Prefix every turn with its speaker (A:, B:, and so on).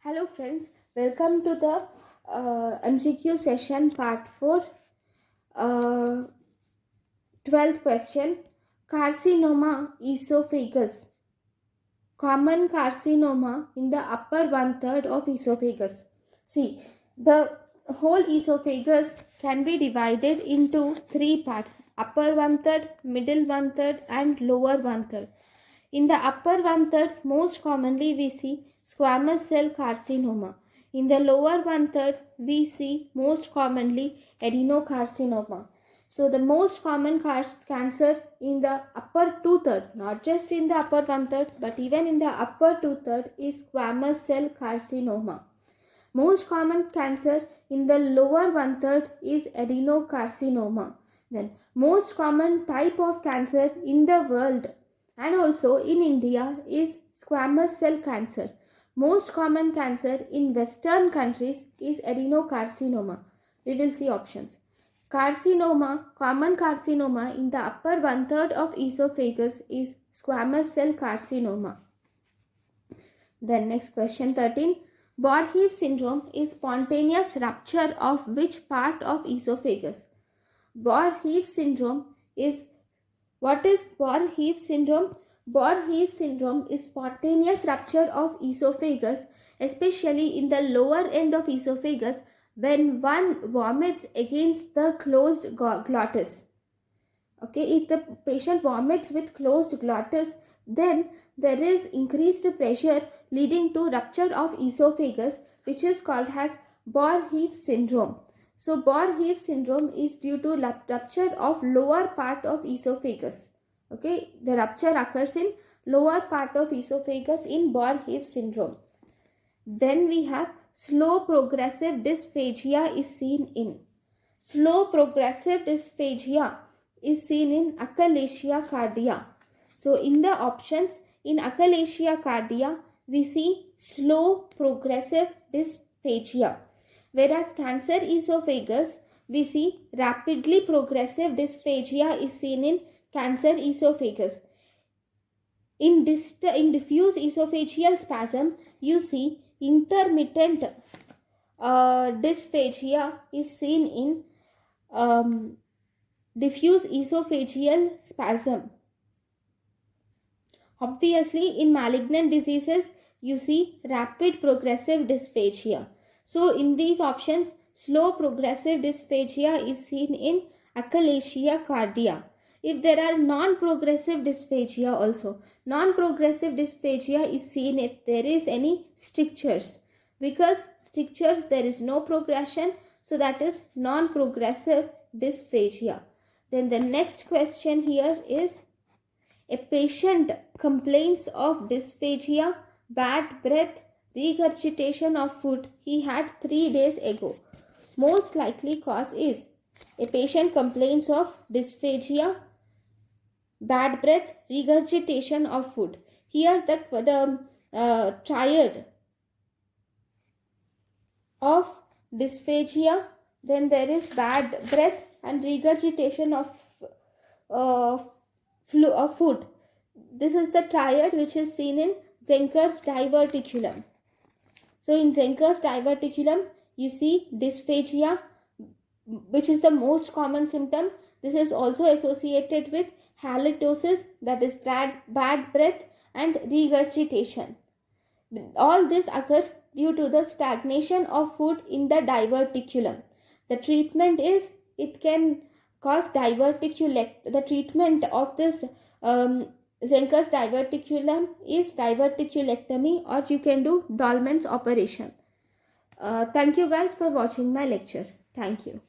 A: Hello friends, welcome to the MCQ session part 4. 12th question. Carcinoma esophagus. Common carcinoma in the upper one-third of esophagus. See, the whole esophagus can be divided into 3 parts. Upper one-third, middle one-third and lower one-third. In the upper one-third, most commonly we see squamous cell carcinoma. In the lower one-third, we see most commonly adenocarcinoma. So the most common cancer in the upper two-third, not just in the upper one-third, but even in the upper two-third is squamous cell carcinoma. Most common cancer in the lower one-third is adenocarcinoma. Then most common type of cancer in the world and also in India is squamous cell cancer. Most common cancer in Western countries is adenocarcinoma. We will see options. Carcinoma, common carcinoma in the upper one-third of esophagus is squamous cell carcinoma. Then next question 13. Borjeev syndrome is spontaneous rupture of which part of esophagus? Borjeev syndrome is, what is Borjeev syndrome? Borjeev syndrome is spontaneous rupture of esophagus, especially in the lower end of esophagus when one vomits against the closed glottis. Okay, if the patient vomits with closed glottis, then there is increased pressure leading to rupture of esophagus, which is called as Borjeev syndrome. So Borjeev syndrome is due to rupture of lower part of esophagus. Okay, the rupture occurs in lower part of esophagus in Borjeev syndrome. Then we have slow progressive dysphagia is seen in. Slow progressive dysphagia is seen in achalasia cardia. So in the options, in achalasia cardia, we see slow progressive dysphagia. Whereas cancer esophagus, we see rapidly progressive dysphagia is seen in cancer esophagus. In diffuse esophageal spasm, you see intermittent dysphagia is seen in diffuse esophageal spasm. Obviously, in malignant diseases, you see rapid progressive dysphagia. So, in these options, slow progressive dysphagia is seen in achalasia cardia. If there are non-progressive dysphagia also, non-progressive dysphagia is seen if there is any strictures. Because strictures, there is no progression, so that is non-progressive dysphagia. Then the next question here is, a patient complains of dysphagia, bad breath, regurgitation of food he had 3 days ago. Most likely cause is, a patient complains of dysphagia, bad breath, regurgitation of food. Here the triad of dysphagia, then there is bad breath and regurgitation of food. This is the triad which is seen in Zenker's diverticulum. So in Zenker's diverticulum, you see dysphagia, which is the most common symptom. This is also associated with halitosis, that is bad breath and regurgitation. All this occurs due to the stagnation of food in the diverticulum. The treatment is, it can cause diverticulectomy. The treatment of this Zenker's diverticulum is diverticulectomy, or you can do Dolman's operation. Thank you guys for watching my lecture. Thank you.